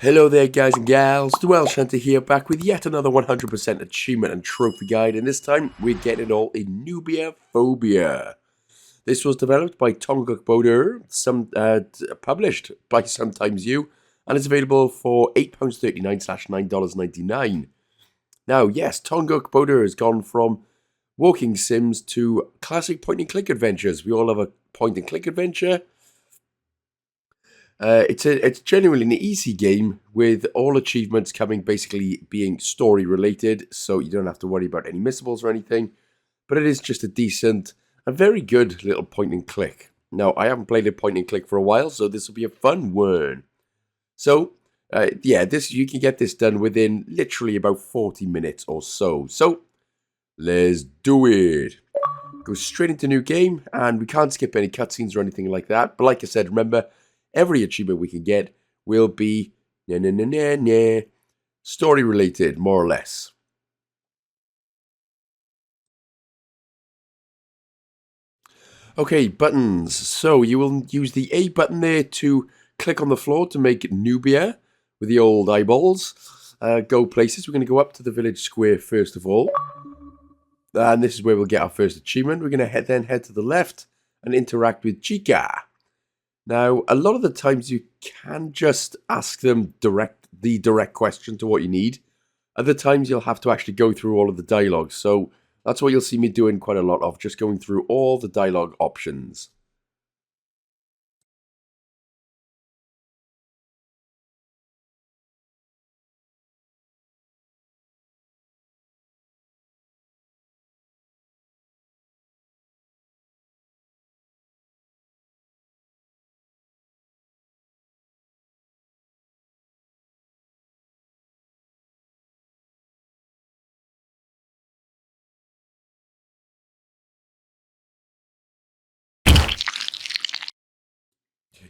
Hello there guys and gals, the Welsh Hunter here, back with yet another 100% achievement and trophy guide, and this time we're getting it all in Nubiaphobia. This was developed by Tonguc Bodur, published by Sometimes You, and it's available for £8.39/$9.99. Now yes, Tonguc Bodur has gone from walking sims to classic point-and-click adventures. We all have a point-and-click adventure. It's genuinely an easy game with all achievements coming basically being story related, so you don't have to worry about any missables or anything. But it is just a decent and very good little point and click. Now I haven't played a point and click for a while, so this will be a fun one. So you can get this done within literally about 40 minutes or so. So let's do it. Go straight into new game, and we can't skip any cutscenes or anything like that. But like I said, remember, every achievement we can get will be story related, more or less. Okay, buttons. So you will use the A button there to click on the floor to make Nubia with the old eyeballs. Go places. We're going to go up to the village square first of all. And this is where we'll get our first achievement. We're going to then head to the left and interact with Chica. Now, a lot of the times you can just ask them the direct question to what you need. Other times you'll have to actually go through all of the dialogue. So that's what you'll see me doing quite a lot of, just going through all the dialogue options.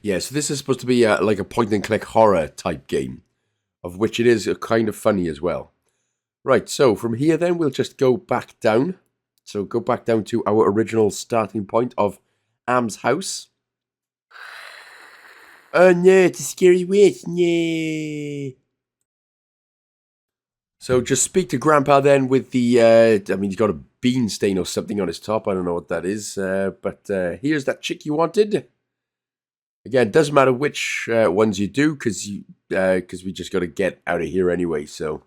Yeah, so this is supposed to be like a point-and-click horror type game, of which it is kind of funny as well. Right, so from here then we'll just go back down. So go back down to our original starting point of Am's house. Oh no, it's a scary witch, no. So just speak to Grandpa then with the, he's got a bean stain or something on his top. I don't know what that is, but here's that chick you wanted. Again, it doesn't matter which ones you do, because we just got to get out of here anyway, so.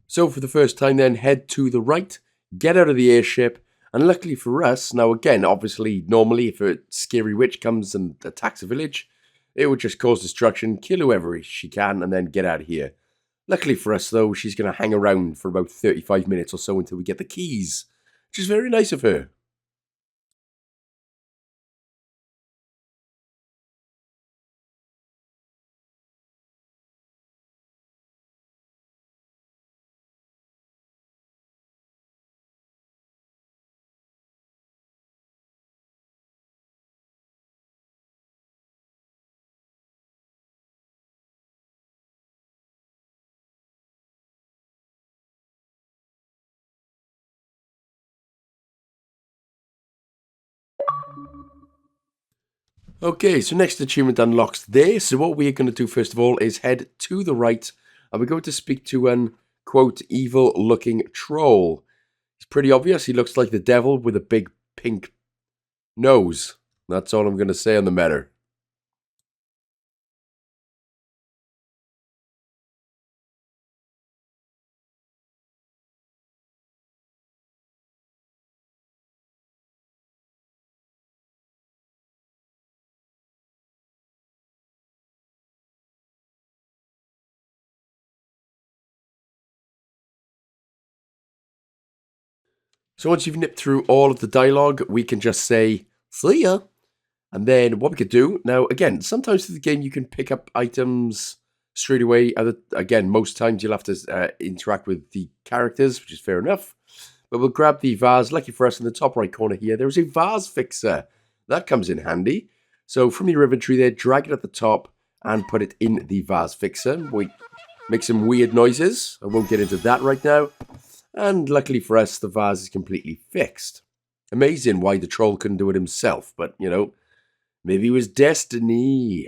So for the first time then, head to the right, get out of the airship, and luckily for us, now again, obviously, normally if a scary witch comes and attacks a village, it would just cause destruction, kill whoever she can, and then get out of here. Luckily for us though, she's going to hang around for about 35 minutes or so until we get the keys, which is very nice of her. Okay, so next achievement unlocks there. So what we're going to do first of all is head to the right, and we're going to speak to an, quote, evil-looking troll. It's pretty obvious. He looks like the devil with a big pink nose. That's all I'm going to say on the matter. So once you've nipped through all of the dialogue, we can just say, see ya. And then what we could do, now again, sometimes through the game you can pick up items straight away. Again, most times you'll have to interact with the characters, which is fair enough. But we'll grab the vase. Lucky for us in the top right corner here, there's a vase fixer. That comes in handy. So from your inventory there, drag it at the top and put it in the vase fixer. We make some weird noises. I won't get into that right now. And luckily for us, the vase is completely fixed. Amazing why the troll couldn't do it himself, but, you know, Maybe it was destiny.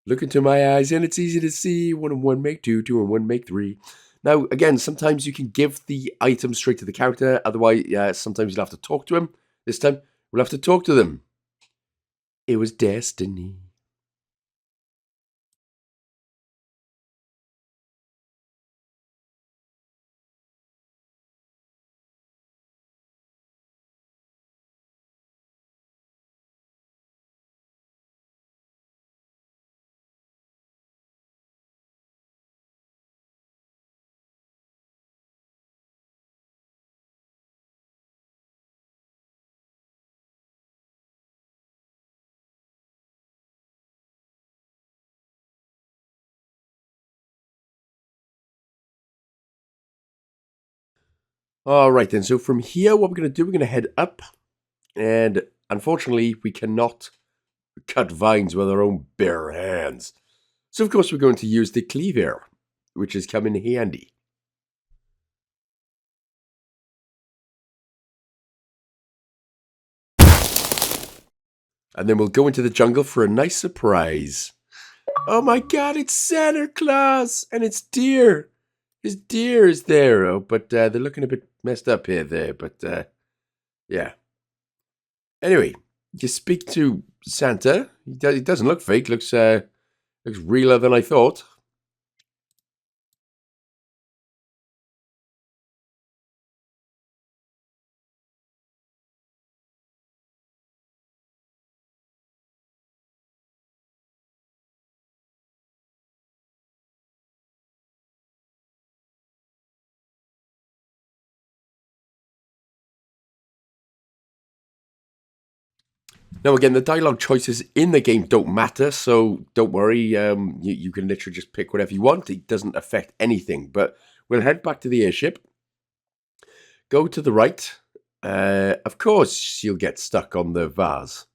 Look into my eyes and it's easy to see. 1 and 1 make 2, 2 and 1 make 3. Now, again, sometimes you can give the item straight to the character. Otherwise, sometimes you'll have to talk to him. This time, we'll have to talk to them. It was destiny. Alright then, so from here, what we're going to do, we're going to head up. And unfortunately, we cannot cut vines with our own bare hands. So of course, we're going to use the cleaver, which is come in handy. And then we'll go into the jungle for a nice surprise. Oh my god, it's Santa Claus! And it's deer! His deer is there, oh, but they're looking a bit messed up here there, but yeah. Anyway, you speak to Santa. He doesn't look fake, looks realer than I thought. Now again, the dialogue choices in the game don't matter, so don't worry, you can literally just pick whatever you want. It doesn't affect anything, but we'll head back to the airship. Go to the right. Of course, you'll get stuck on the vase.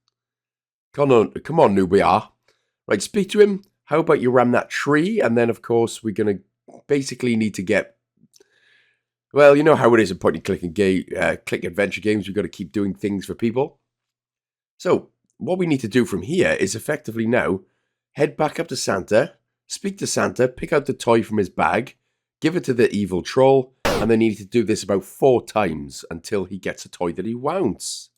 Come on, Nubia. Right, speak to him. How about you ram that tree? And then, of course, we're going to basically need to get... Well, you know how it is in point-and-click click adventure games. We've got to keep doing things for people. So, what we need to do from here is effectively now head back up to Santa, speak to Santa, pick out the toy from his bag, give it to the evil troll, and then you need to do this about 4 times until he gets a toy that he wants.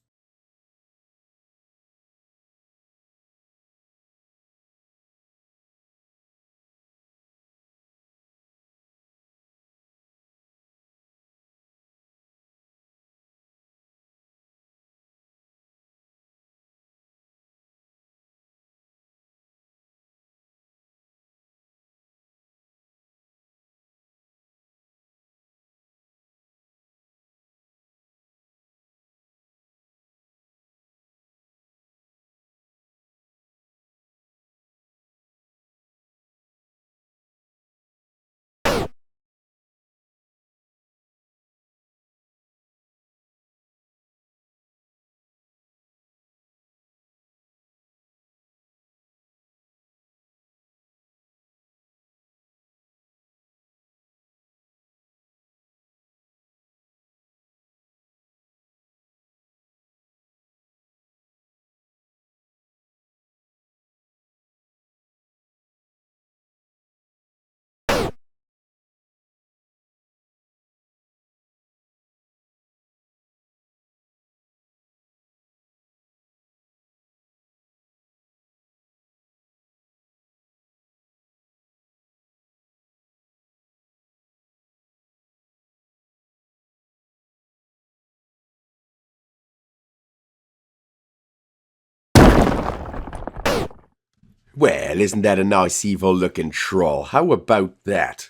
Well, isn't that a nice evil-looking troll? How about that?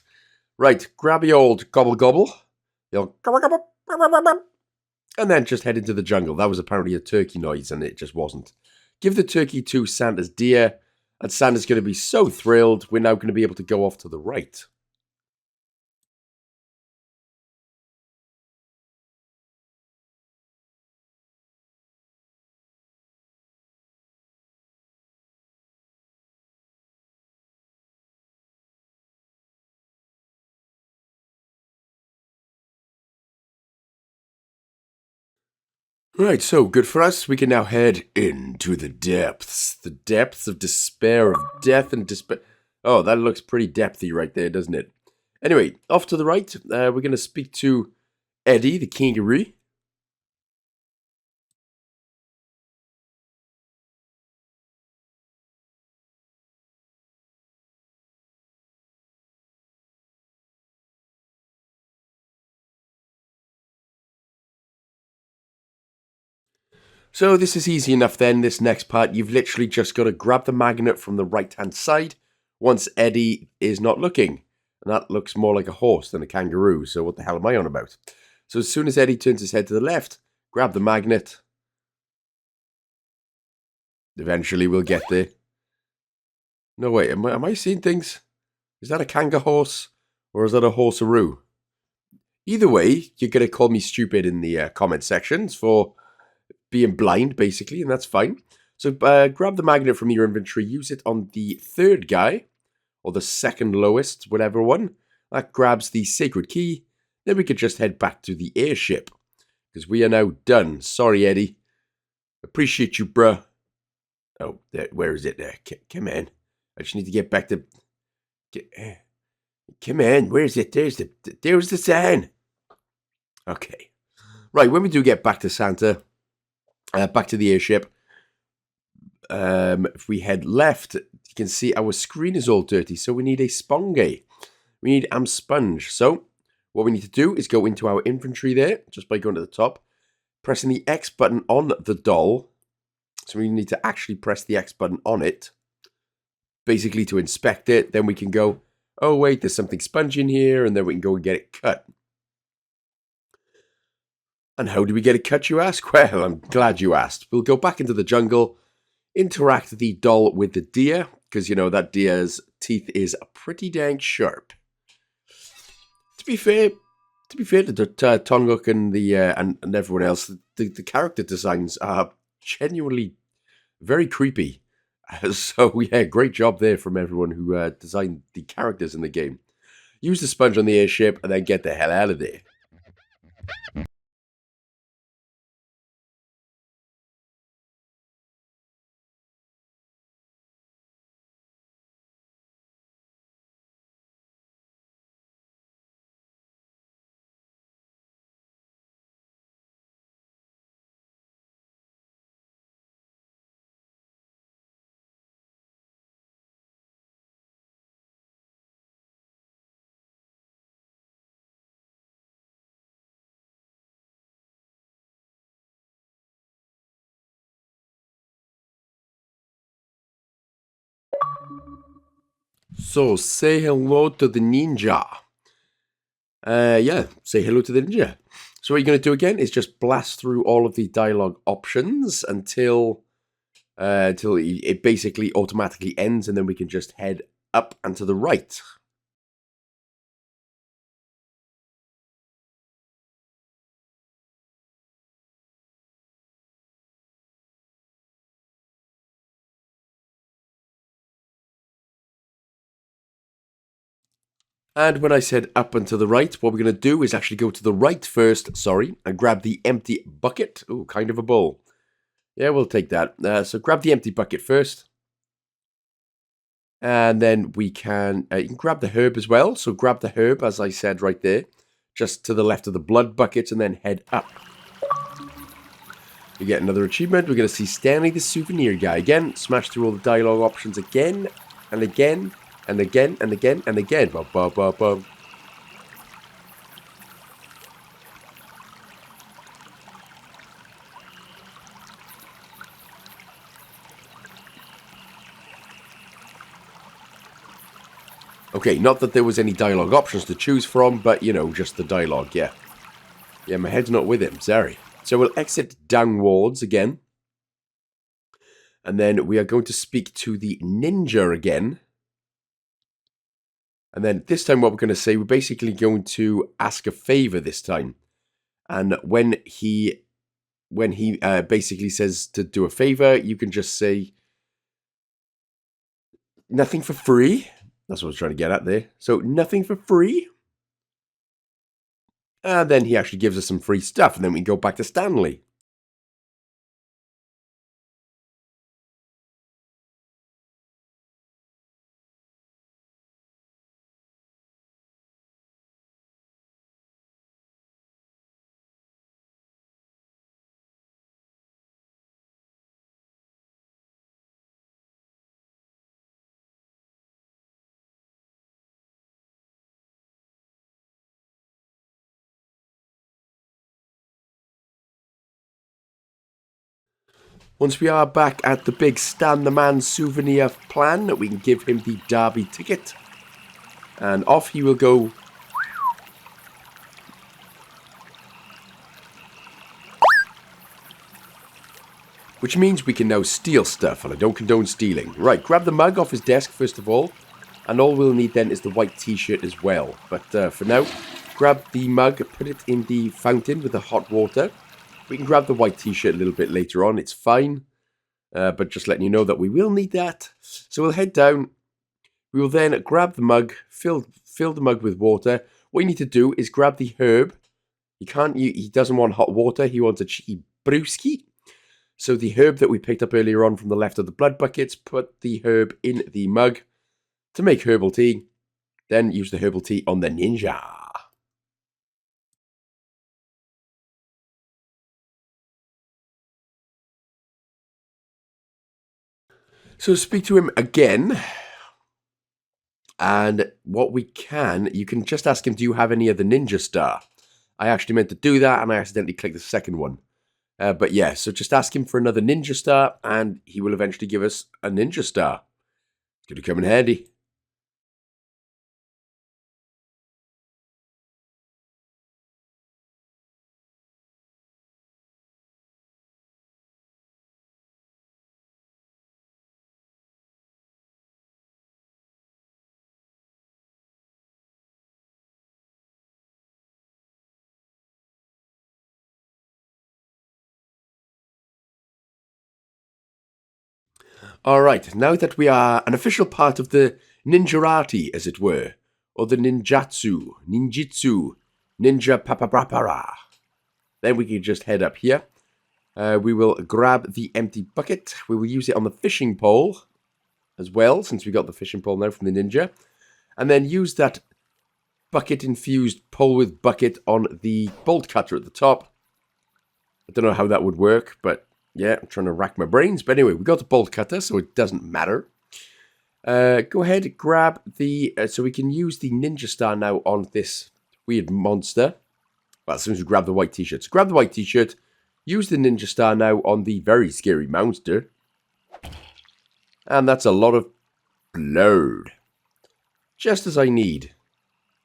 Right, grab your old gobble gobble. You'll gobble gobble, gobble, gobble, and then just head into the jungle. That was apparently a turkey noise, and it just wasn't. Give the turkey to Santa's deer, and Santa's going to be so thrilled, we're now going to be able to go off to the right. Right, so good for us. We can now head into the depths. The depths of despair, of death and despair. Oh, that looks pretty depthy right there, doesn't it? Anyway, off to the right, we're going to speak to Eddie, the kangaroo. So this is easy enough then, this next part. You've literally just got to grab the magnet from the right-hand side once Eddie is not looking. And that looks more like a horse than a kangaroo, so what the hell am I on about? So as soon as Eddie turns his head to the left, grab the magnet. Eventually we'll get there. No, wait, am I seeing things? Is that a kanga horse? Or is that a horse-a-roo? Either way, you're going to call me stupid in the comment sections for being blind, basically, and that's fine. So grab the magnet from your inventory, use it on the third guy, or the second lowest, whatever one. That grabs the sacred key. Then we could just head back to the airship, because we are now done. Sorry, Eddie. Appreciate you, bruh. Oh, where is it? Come on. I just need to get back to... Come on, where is it? There's the sign. Okay. Right, when we do get back to Santa, back to the airship, if we head left, you can see our screen is all dirty, so we need a sponge. We need sponge. So what we need to do is go into our inventory there, just by going to the top, pressing the X button on the doll. So we need to actually press the X button on it, basically to inspect it. Then we can go, oh wait, there's something spongy in here, and then we can go and get it cut. And how do we get it cut, you ask? Well, I'm glad you asked. We'll go back into the jungle, interact the doll with the deer, because, you know, that deer's teeth is pretty dang sharp. To be fair to Tonguc and the and everyone else, the character designs are genuinely very creepy. So yeah, great job there from everyone who designed the characters in the game. Use the sponge on the airship and then get the hell out of there. So say hello to the ninja. Yeah, say hello to the ninja. So what you're going to do again is just blast through all of the dialogue options until it basically automatically ends, and then we can just head up and to the right. And when I said up and to the right, what we're going to do is actually go to the right first, and grab the empty bucket. Ooh, kind of a bowl. Yeah, we'll take that. So grab the empty bucket first. And then we can, you can grab the herb as well. So grab the herb, as I said right there, just to the left of the blood bucket, and then head up. You get another achievement. We're going to see Stanley the souvenir guy. Again, smash through all the dialogue options again, and again, and again, and again, and again. Bum, bum, bum, bum. Okay, not that there was any dialogue options to choose from, but, you know, just the dialogue, yeah. Yeah, my head's not with him, sorry. So we'll exit downwards again. And then we are going to speak to the ninja again. And then this time what we're going to say, we're basically going to ask a favor this time. And when he basically says to do a favor, you can just say, nothing for free. That's what I was trying to get at there. So, nothing for free. And then he actually gives us some free stuff, and then we can go back to Stanley. Once we are back at the big Stan the Man souvenir plan, we can give him the Derby ticket. And off he will go. Which means we can now steal stuff, and I don't condone stealing. Right, grab the mug off his desk first of all. And all we'll need then is the white t-shirt as well. But for now, grab the mug, put it in the fountain with the hot water. We can grab the white t-shirt a little bit later on, it's fine. But just letting you know that we will need that. So we'll head down. We will then grab the mug, fill the mug with water. What you need to do is grab the herb. He doesn't want hot water, he wants a cheeky brewski. So the herb that we picked up earlier on from the left of the blood buckets, put the herb in the mug to make herbal tea. Then use the herbal tea on the ninja. So speak to him again. And what we can, you can just ask him, do you have any of the ninja star? I actually meant to do that and I accidentally clicked the second one. But yeah, so just ask him for another ninja star and he will eventually give us a ninja star. It's going to come in handy. Alright, now that we are an official part of the ninjarati, as it were, or the ninjutsu, ninja papabrapara, then we can just head up here. We will grab the empty bucket. We will use it on the fishing pole as well, since we got the fishing pole now from the ninja. And then use that bucket-infused pole with bucket on the bolt cutter at the top. I don't know how that would work, but yeah, I'm trying to rack my brains. But anyway, we got the bolt cutter, so it doesn't matter. Go ahead, grab the... so we can use the ninja star now on this weird monster. Well, as soon as we grab the white t-shirt. So grab the white t-shirt. Use the ninja star now on the very scary monster. And that's a lot of blood. Just as I need.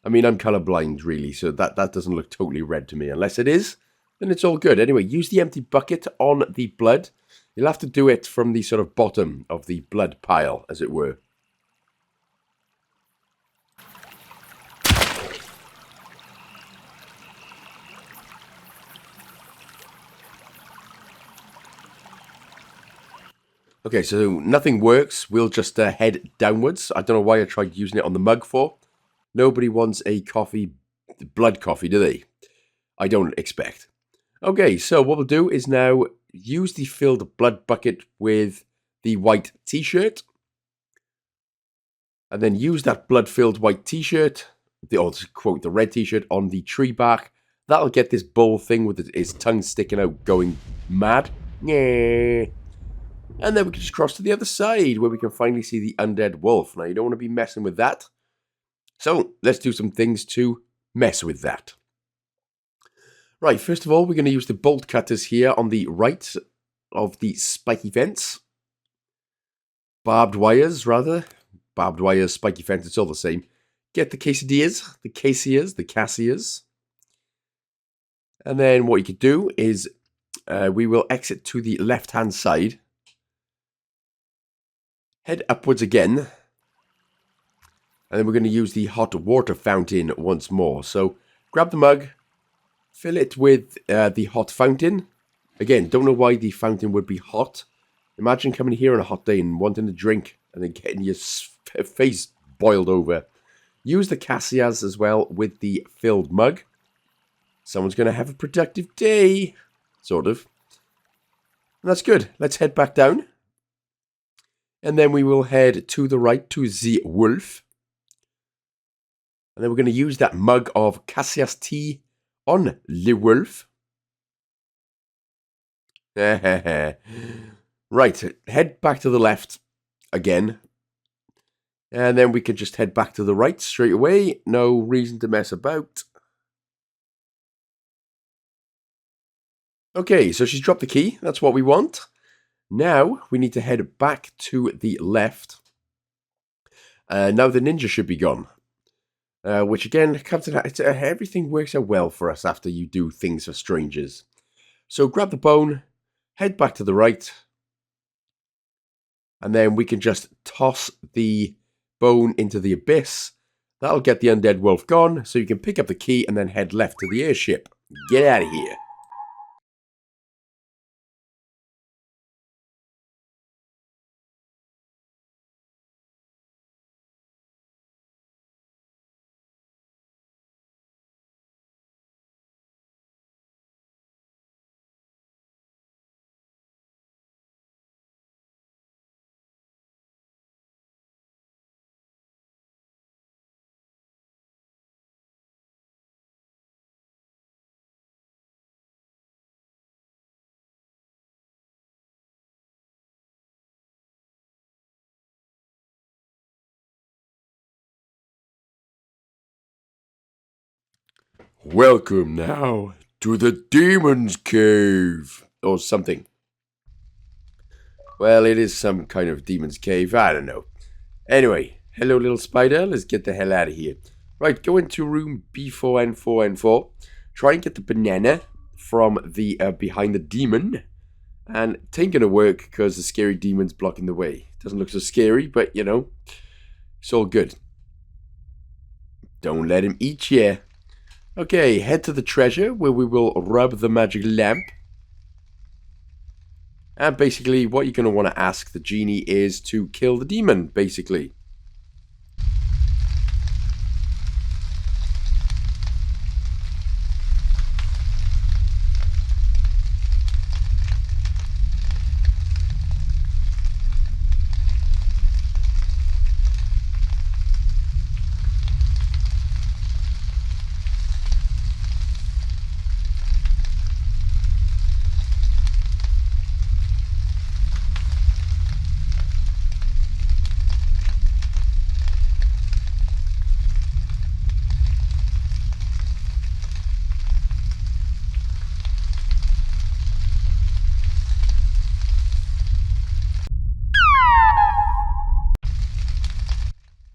I mean, I'm colorblind, really, so that doesn't look totally red to me. Unless it is, then it's all good. Anyway, use the empty bucket on the blood. You'll have to do it from the sort of bottom of the blood pile, as it were. Okay, so nothing works. We'll just head downwards. I don't know why I tried using it on the mug for. Nobody wants a coffee, blood coffee, do they? I don't expect. Okay, so what we'll do is now use the filled blood bucket with the white t-shirt. And then use that blood-filled white t-shirt, or to quote, the red t-shirt on the tree bark. That'll get this bull thing with its tongue sticking out going mad. Yeah. And then we can just cross to the other side where we can finally see the undead wolf. Now, you don't want to be messing with that. So, let's do some things to mess with that. Right, first of all, we're going to use the bolt cutters here on the right of the spiky fence. Barbed wires, rather. Barbed wires, spiky fence, it's all the same. Get the quesadillas, the cassias. And then what you could do is we will exit to the left-hand side. Head upwards again. And then we're going to use the hot water fountain once more. So, grab the mug. Fill it with the hot fountain. Again, don't know why the fountain would be hot. Imagine coming here on a hot day and wanting a drink and then getting your face boiled over. Use the cassias as well with the filled mug. Someone's going to have a productive day. Sort of. And that's good. Let's head back down. And then we will head to the right to the wolf. And then we're going to use that mug of cassias tea on the wolf. Right, head back to the left again. And then we can just head back to the right straight away. No reason to mess about. Okay, so she's dropped the key. That's what we want. Now we need to head back to the left. Now the ninja should be gone. Which again, comes to that, everything works out well for us after you do things for strangers. So grab the bone, head back to the right, and then we can just toss the bone into the abyss. That'll get the undead wolf gone, so you can pick up the key and then head left to the airship. Get out of here. Welcome now to the Demon's Cave. Or something. Well, it is some kind of Demon's Cave. I don't know. Anyway, hello little spider. Let's get the hell out of here. Right, go into room B4N4N4. Try and get the banana from the behind the demon. And it ain't gonna work because the scary demon's blocking the way. Doesn't look so scary, but you know, it's all good. Don't let him eat you. Okay, head to the treasure where we will rub the magic lamp. And basically what you're going to want to ask the genie is to kill the demon, basically.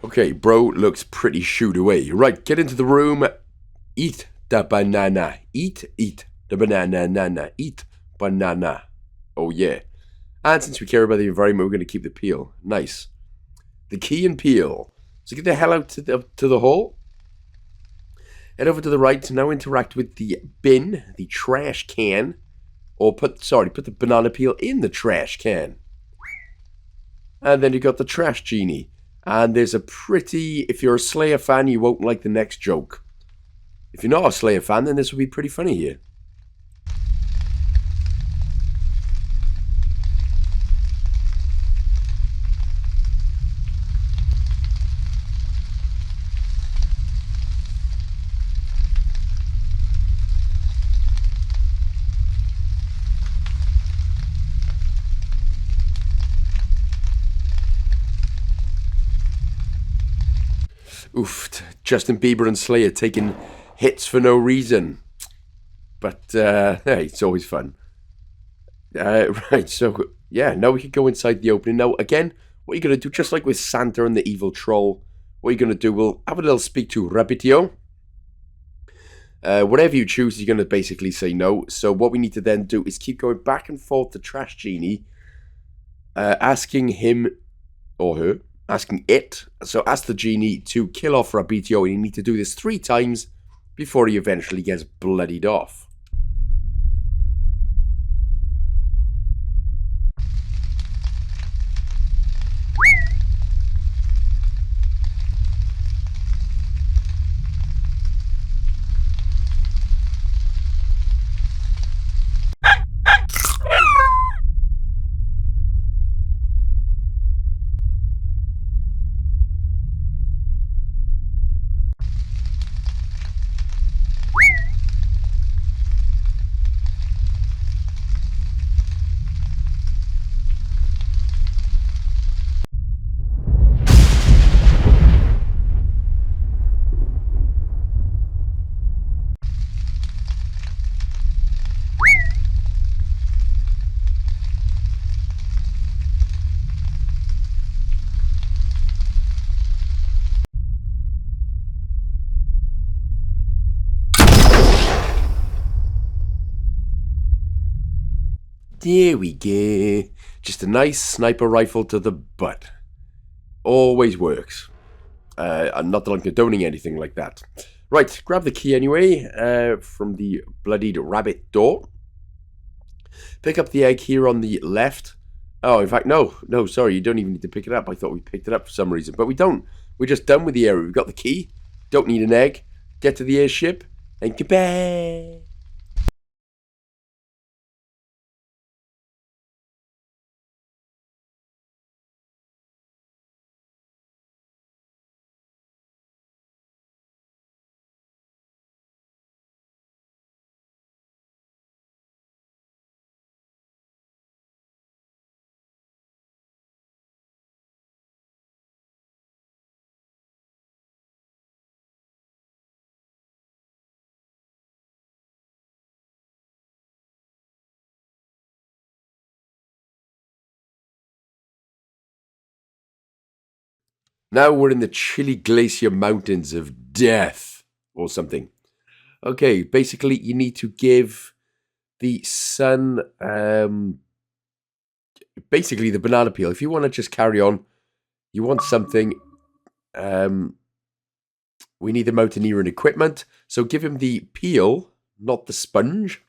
Okay, bro looks pretty shooed away. Right, get into the room. Eat the banana. Eat the banana. Eat banana. Oh, yeah. And since we care about the environment, we're going to keep the peel. Nice. The key and peel. So get the hell out to the hall. Head over to the right to now interact with the bin, the trash can. Or put the banana peel in the trash can. And then you got the trash genie. And there's a pretty... If you're a Slayer fan, you won't like the next joke. If you're not a Slayer fan, then this will be pretty funny here. Oof, Justin Bieber and Slayer taking hits for no reason. But, hey, it's always fun. Right, so, yeah, now we can go inside the opening. Now, again, what you're going to do, just like with Santa and the evil troll, what you're going to do, we'll have a little speak to Rapitio. Whatever you choose, you're going to basically say no. So what we need to then do is keep going back and forth to Trash Genie, asking him or her, asking it. So ask the genie to kill off Rapitio, and you need to do this 3 times before he eventually gets bloodied off. There we go. Just a nice sniper rifle to the butt. Always works. Not that I'm condoning anything like that. Right, grab the key anyway from the bloodied rabbit door. Pick up the egg here on the left. Oh, in fact, no, sorry, you don't even need to pick it up. I thought we picked it up for some reason, but we don't. We're just done with the area. We've got the key. Don't need an egg. Get to the airship and goodbye. Now we're in the chilly glacier mountains of death or something. Okay, basically you need to give the sun basically the banana peel. If you want to just carry on, you want something. We need the mountaineer and equipment. So give him the peel, not the sponge.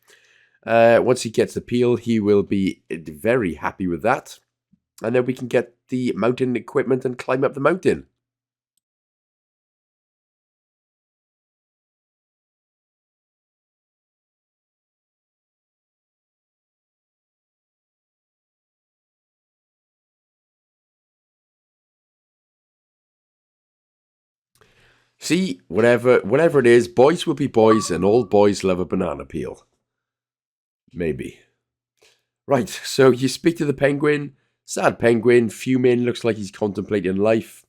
Once he gets the peel, he will be very happy with that. And then we can get the mountain equipment and climb up the mountain. See, whatever it is, boys will be boys, and all boys love a banana peel. Maybe. Right, so you speak to the penguin. Sad penguin, fuming, looks like he's contemplating life.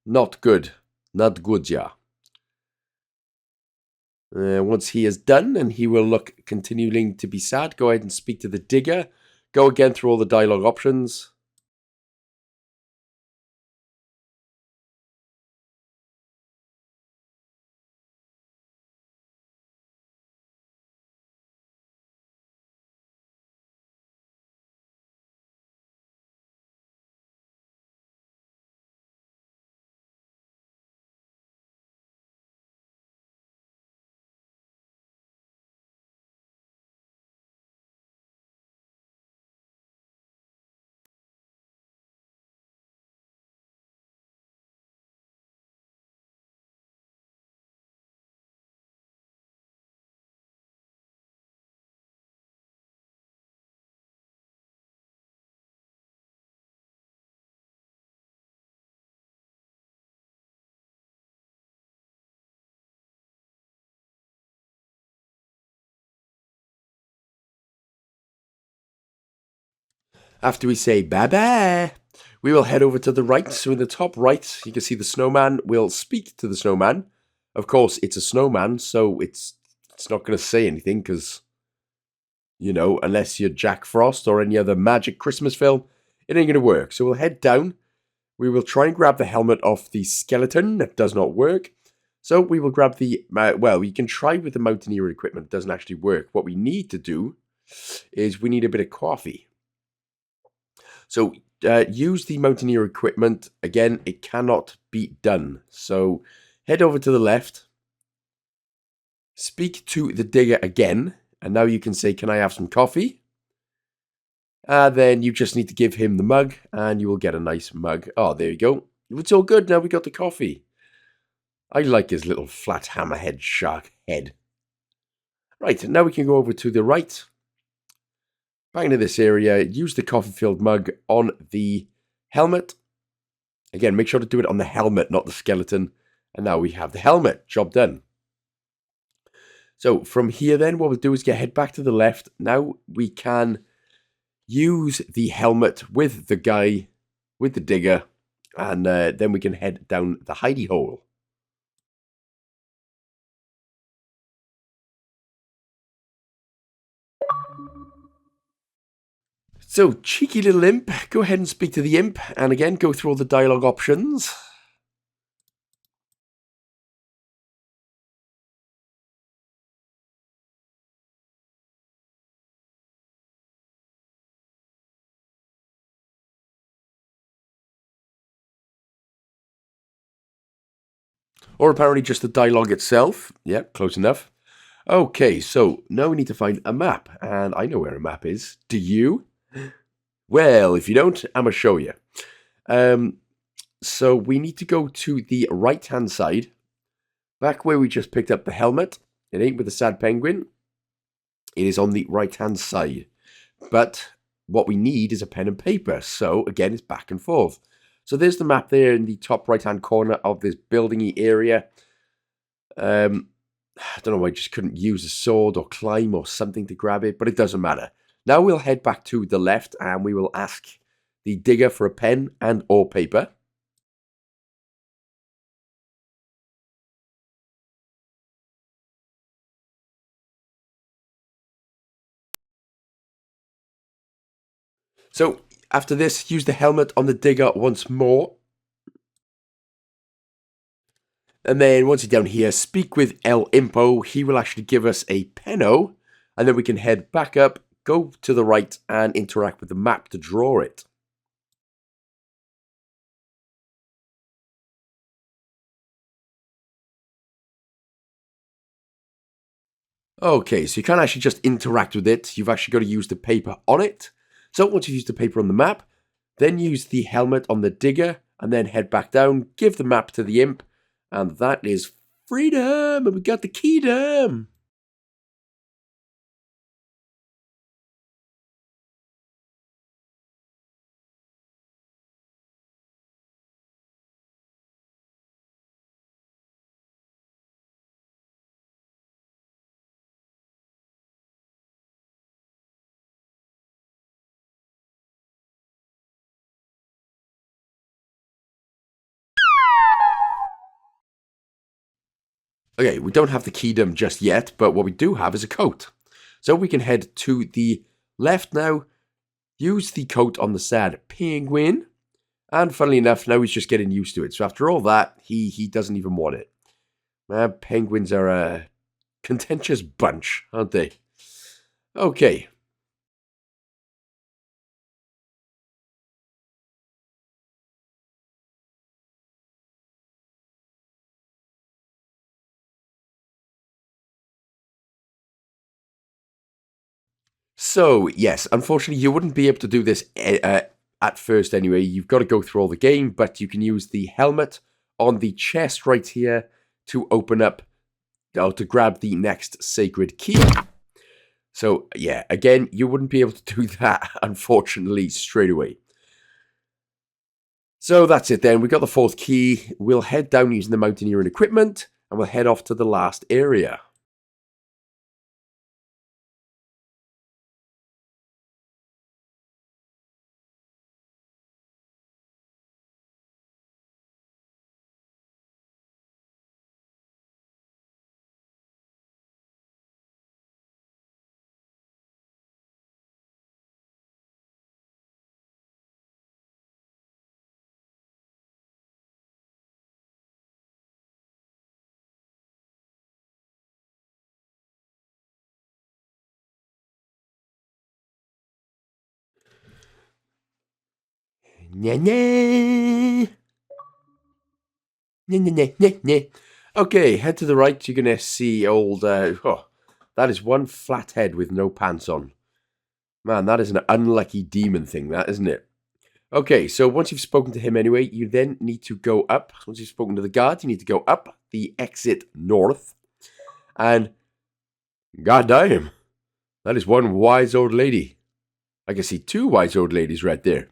Not good. Not good, yeah. Once he is done, and he will look continuing to be sad, go ahead and speak to the digger. Go again through all the dialogue options. After we say bye-bye, we will head over to the right. So in the top right, you can see the snowman. We'll speak to the snowman. Of course, it's a snowman, so it's not going to say anything because, you know, unless you're Jack Frost or any other magic Christmas film, it ain't going to work. So we'll head down. We will try and grab the helmet off the skeleton. That does not work. So we will grab the, well, we can try with the mountaineer equipment. It doesn't actually work. What we need to do is we need a bit of coffee. So use the mountaineer equipment. Again, it cannot be done. So head over to the left. Speak to the digger again. And now you can say, can I have some coffee? Then you just need to give him the mug. And you will get a nice mug. Oh, there you go. It's all good. Now we got the coffee. I like his little flat hammerhead shark head. Right, now we can go over to the right. Back into this area, use the coffee-filled mug on the helmet. Again, make sure to do it on the helmet, not the skeleton. And now we have the helmet. Job done. So from here then, what we'll do is head back to the left. Now we can use the helmet with the guy, with the digger. And then we can head down the hidey hole. So, cheeky little imp, go ahead and speak to the imp, and again, go through all the dialogue options. Or apparently just the dialogue itself. Yep, close enough. Okay, so now we need to find a map. And I know where a map is. Do you? Well, if you don't, I'm going to show you. So we need to go to the right-hand side. Back where we just picked up the helmet. It ain't with the sad penguin. It is on the right-hand side. But what we need is a pen and paper. So, again, it's back and forth. So there's the map there in the top right-hand corner of this buildingy area. I don't know why I just couldn't use a sword or climb or something to grab it, but it doesn't matter. Now we'll head back to the left and we will ask the digger for a pen and or paper. So after this, use the helmet on the digger once more. And then once you're down here, speak with El Impo. He will actually give us a penno. And then we can head back up, go to the right, and interact with the map to draw it. Okay, so you can't actually just interact with it. You've actually got to use the paper on it. So once you've used the paper on the map, then use the helmet on the digger, and then head back down, give the map to the imp, and that is freedom! And we got the keydom! Okay, we don't have the keydom just yet, but what we do have is a coat. So we can head to the left now, use the coat on the sad penguin, and funnily enough, now he's just getting used to it. So after all that, he doesn't even want it. Penguins are a contentious bunch, aren't they? Okay. So, yes, unfortunately, you wouldn't be able to do this at first anyway. You've got to go through all the game, but you can use the helmet on the chest right here to open up, or to grab the next sacred key. So, yeah, again, you wouldn't be able to do that, unfortunately, straight away. So that's it then. We got the fourth key. We'll head down using the mountaineering equipment, and we'll head off to the last area. Nya, nya. Nya, nya, nya, nya, nya. Okay, head to the right. You're going to see old... that is one flat head with no pants on. Man, that is an unlucky demon thing, that, isn't it? Okay, so once you've spoken to him anyway, you then need to go up. Once you've spoken to the guard, you need to go up the exit north. And, goddamn, that is one wise old lady. I can see two wise old ladies right there.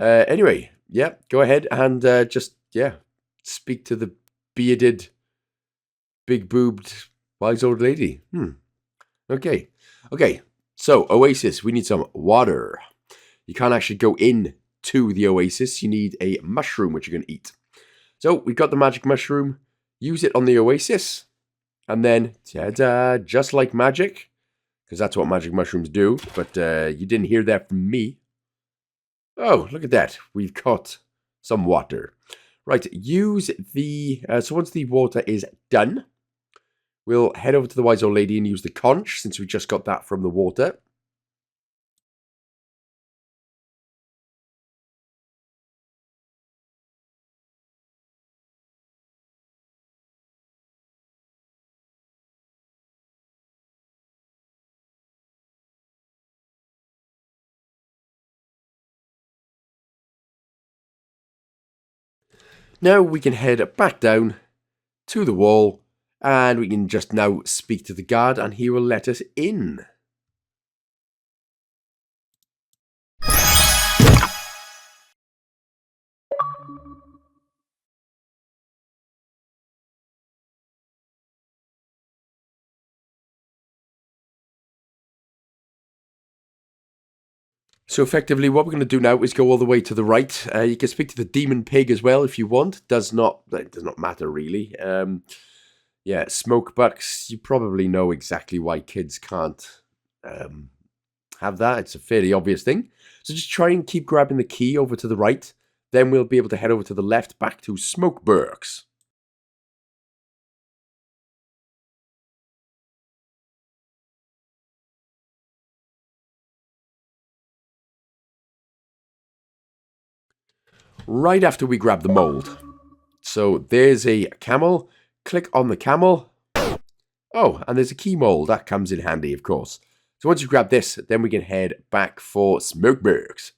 Anyway, yeah, go ahead and just, speak to the bearded, big-boobed, wise old lady. Okay. So, Oasis, we need some water. You can't actually go in to the Oasis. You need a mushroom, which you're going to eat. So, we've got the magic mushroom. Use it on the Oasis. And then, ta-da, just like magic, because that's what magic mushrooms do. But you didn't hear that from me. Oh, look at that. We've got some water. Right, use the... so once the water is done, we'll head over to the wise old lady and use the conch, since we just got that from the water. Now we can head back down to the wall, and we can just now speak to the guard, and he will let us in. So effectively, what we're going to do now is go all the way to the right. You can speak to the demon pig as well if you want. It does not matter really. Yeah, smoke bucks. You probably know exactly why kids can't have that. It's a fairly obvious thing. So just try and keep grabbing the key over to the right. Then we'll be able to head over to the left, back to Smoke Burks. Right after we grab the mold. So there's a camel. Click on the camel. Oh, and there's a key mold. That comes in handy, of course. So once you grab this, then we can head back for Smoke Burks.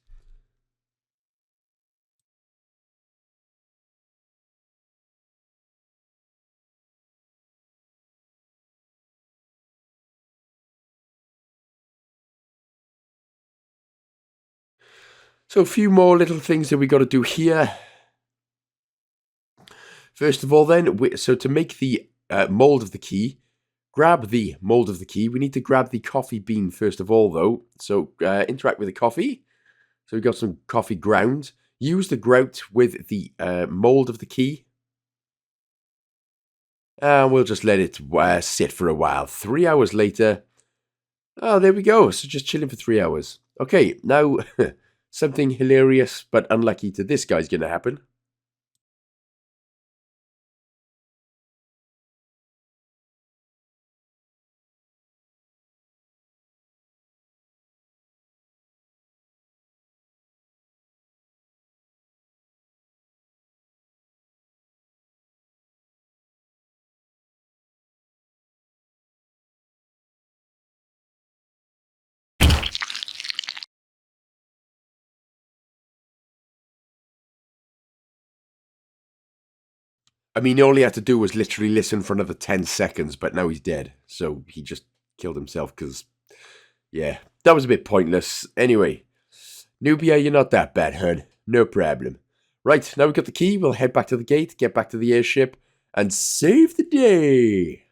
So a few more little things that we got to do here. First of all then, so to make the mold of the key, grab the mold of the key. We need to grab the coffee bean first of all though. So interact with the coffee. So we've got some coffee ground. Use the grout with the mold of the key. And we'll just let it sit for a while. 3 hours later. Oh, there we go. So just chilling for 3 hours. Okay, now something hilarious but unlucky to this guy's going to happen. I mean, all he had to do was literally listen for another 10 seconds, but now he's dead. So he just killed himself because, yeah, that was a bit pointless. Anyway, Nubia, you're not that bad, hun. No problem. Right, now we've got the key. We'll head back to the gate, get back to the airship, and save the day.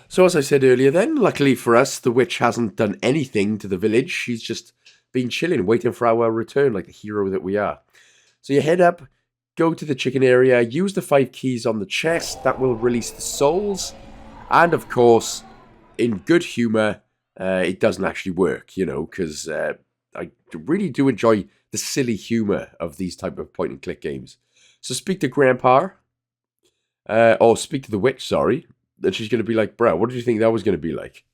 So as I said earlier then, luckily for us, the witch hasn't done anything to the village. She's just been chilling, waiting for our return like the hero that we are. So you head up, go to the chicken area, use the 5 keys on the chest. That will release the souls. And of course, in good humour, it doesn't actually work, you know, because I really do enjoy the silly humour of these type of point-and-click games. So speak to Grandpa, or speak to the witch, sorry. And she's going to be like, bro, what did you think that was going to be like?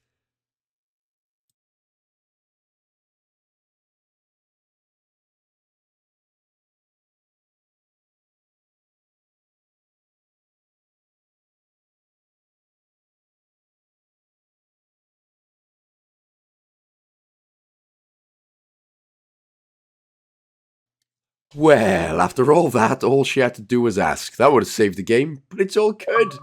Well, after all that, all she had to do was ask. That would have saved the game, but it's all good.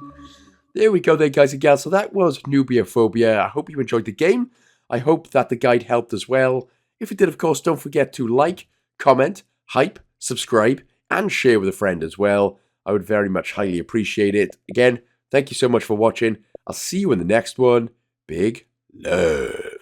There we go there, guys and gals. So that was Nubiaphobia. I hope you enjoyed the game. I hope that the guide helped as well. If it did, of course, don't forget to like, comment, hype, subscribe, and share with a friend as well. I would very much highly appreciate it. Again, thank you so much for watching. I'll see you in the next one. Big love.